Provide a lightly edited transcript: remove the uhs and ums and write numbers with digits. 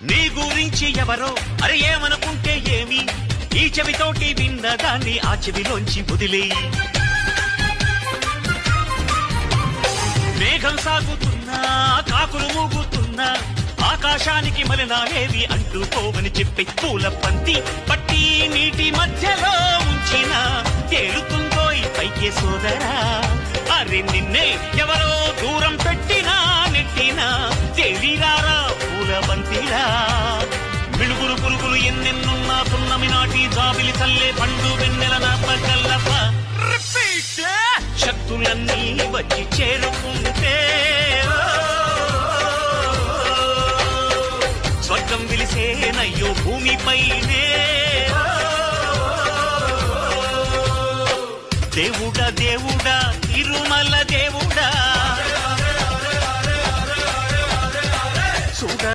నీ గురించి ఎవరో అరే ఏమనుకుంటే ఏమి, ఈ చెవితోటి విన్నదాన్ని ఆ చెవిలోంచి వదిలేయి. మేఘం సాగుతున్నా కాకులు మూగుతున్నా ఆకాశానికి మలినాలేవి అంటుకోవని చెప్పి పూల పంతి పట్టి నీటి మధ్యలో ఉంచిన తేలుతుందో ఈ పైకే సోదరా. అరే నిన్నే ఎవరో దూరం పెట్టినా నెట్టినా తేలిరారా పూల బంతిరా. మిడుగురు పురుగులు ఎన్నెన్నున్నా పున్నమి నాటి జాబిలి చల్లే పండు వెన్నెల నా పగల్లప. శక్తులన్నీ వచ్చి చేరుకుంటే స్వర్గం విలిసేనయ్యో భూమిపైనే. దేవుడా దేవుడా తిరుమల దేవుడా